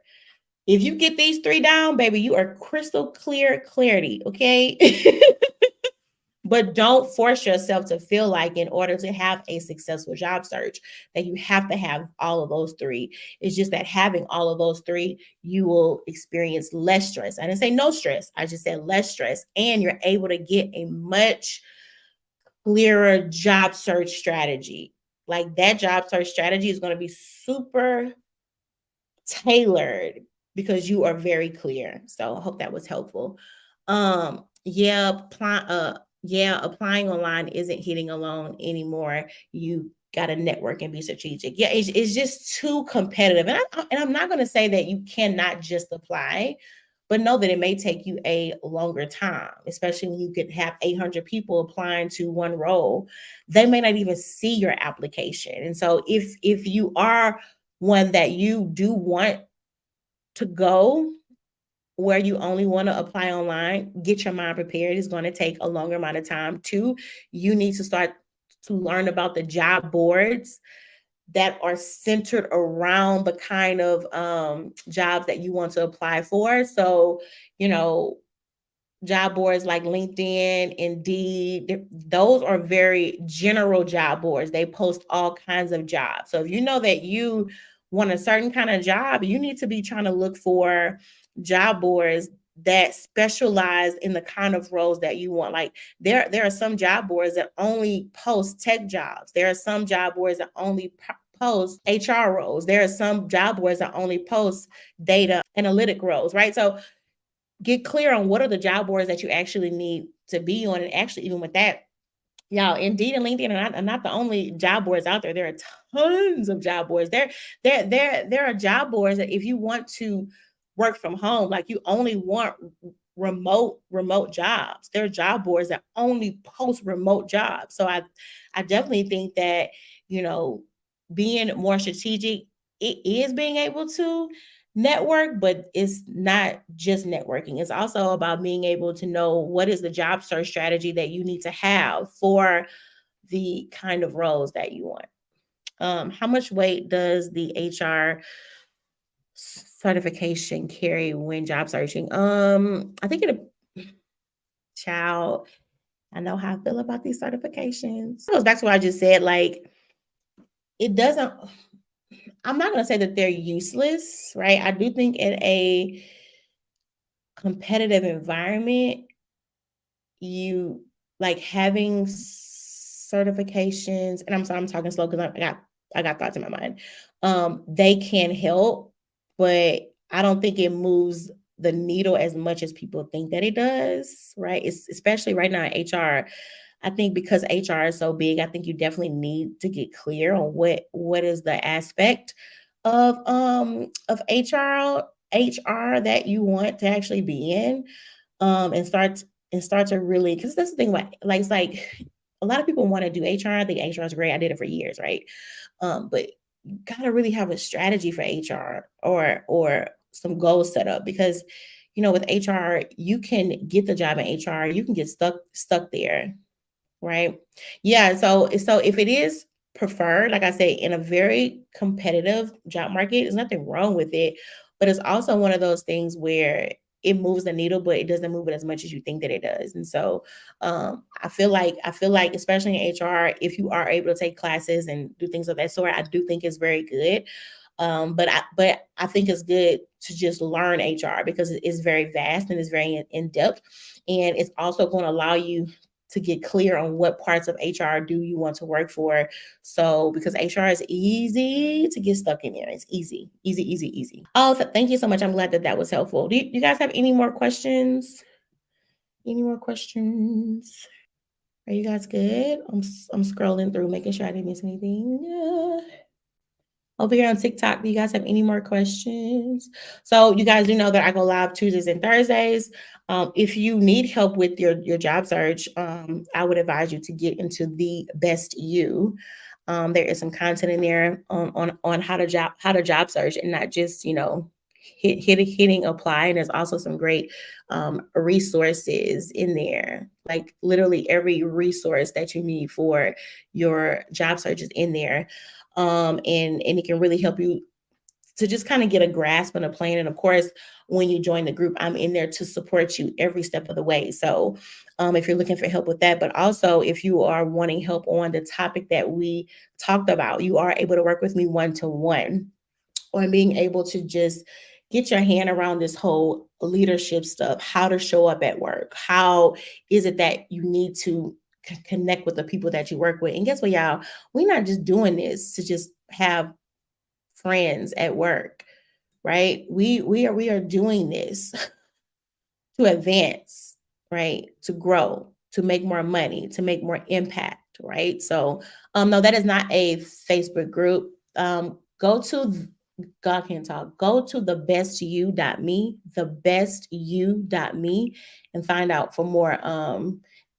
If you get these three down, baby, you are crystal clear clarity, okay? But don't force yourself to feel like in order to have a successful job search that you have to have all of those three. It's just that having all of those three, you will experience less stress. I didn't say no stress. I just said less stress. And you're able to get a much clearer job search strategy. Like that job search strategy is going to be super tailored because you are very clear. So I hope that was helpful. Applying online isn't hitting alone anymore. You got to network and be strategic. Yeah, it's just too competitive. And I'm not going to say that you cannot just apply, but know that it may take you a longer time, especially when you could have 800 people applying to one role. They may not even see your application. And so if you are one that you do want to go where you only want to apply online, get your mind prepared. It's going to take a longer amount of time. Two, you need to start to learn about the job boards that are centered around the kind of jobs that you want to apply for. So, you know, job boards like LinkedIn, Indeed, those are very general job boards. They post all kinds of jobs. So if you know that you want a certain kind of job, you need to be trying to look for job boards that specialize in the kind of roles that you want. Like there are some job boards that only post tech jobs. There are some job boards that only post HR roles. There are some job boards that only post data analytic roles, right? So get clear on what are the job boards that you actually need to be on. And actually, even with that, y'all, Indeed and LinkedIn are not the only job boards out there. There are tons of job boards. There are job boards that if you want to work from home, like you only want remote jobs. There are job boards that only post remote jobs. So I definitely think that, you know, being more strategic, it is being able to network, but it's not just networking. It's also about being able to know what is the job search strategy that you need to have for the kind of roles that you want. How much weight does the HR certification carry when job searching? I think it child. I know how I feel about these certifications. It goes back to what I just said. Like, it doesn't. I'm not going to say that they're useless, right? I do think in a competitive environment, you like having certifications, and I'm sorry, I'm talking slow because I got thoughts in my mind. They can help, but I don't think it moves the needle as much as people think that it does, right? It's especially right now in HR. I think because HR is so big, I think you definitely need to get clear on what is the aspect of HR that you want to actually be in, and start to really, because that's the thing about, like, it's like a lot of people want to do HR. I think HR is great. I did it for years, right? But you gotta really have a strategy for HR, or some goals set up, because with HR, you can get the job in HR, you can get stuck there, right? Yeah, so if it is preferred, like I say, in a very competitive job market, there's nothing wrong with it, but it's also one of those things where it moves the needle, but it doesn't move it as much as you think that it does. And so I feel like especially in HR, if you are able to take classes and do things of that sort, I do think it's very good. But I think it's good to just learn HR because it is very vast and it's very in depth, and it's also going to allow you to get clear on what parts of HR do you want to work for. So because HR is easy to get stuck in there. It's easy, easy, easy, easy. Oh, thank you so much. I'm glad that that was helpful. Do you guys have any more questions? Any more questions? Are you guys good? I'm scrolling through, making sure I didn't miss anything. Over here on TikTok, do you guys have any more questions? So you guys do know that I go live Tuesdays and Thursdays. If you need help with your job search, I would advise you to get into the Best You. There is some content in there on how to job search, and not just hitting apply. And there's also some great resources in there. Like literally every resource that you need for your job search is in there, and it can really help you to just kind of get a grasp and a plan. And of course, when you join the group, I'm in there to support you every step of the way. So if you're looking for help with that, but also if you are wanting help on the topic that we talked about, you are able to work with me one-to-one on being able to just get your hand around this whole leadership stuff, how to show up at work, how is it that you need to connect with the people that you work with. And guess what, y'all? We're not just doing this to just have friends at work, right? We are doing this to advance, right? To grow, to make more money, to make more impact, right? So no, that is not a Facebook group. Go to God can talk. Go to thebestyou.me, thebestyou.me, and find out for more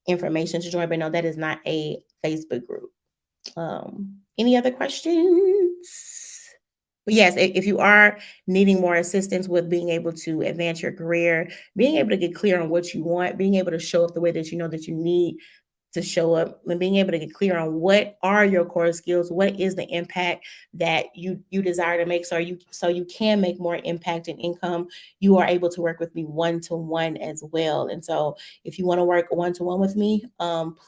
information to join. But no, that is not a Facebook group. Any other questions? But yes, if you are needing more assistance with being able to advance your career, being able to get clear on what you want, being able to show up the way that you know that you need to show up, and being able to get clear on what are your core skills, what is the impact that you desire to make, so you can make more impact and income, you are able to work with me one-to-one as well. And so if you want to work one-to-one with me,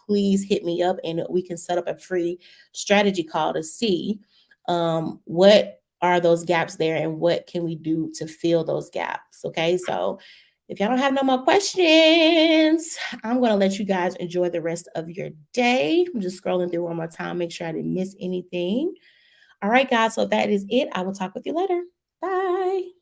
please hit me up and we can set up a free strategy call to see what are those gaps there and what can we do to fill those gaps? Okay, so if y'all don't have no more questions, I'm going to let you guys enjoy the rest of your day. I'm just scrolling through one more time, make sure I didn't miss anything. All right, guys, so that is it. I will talk with you later. Bye.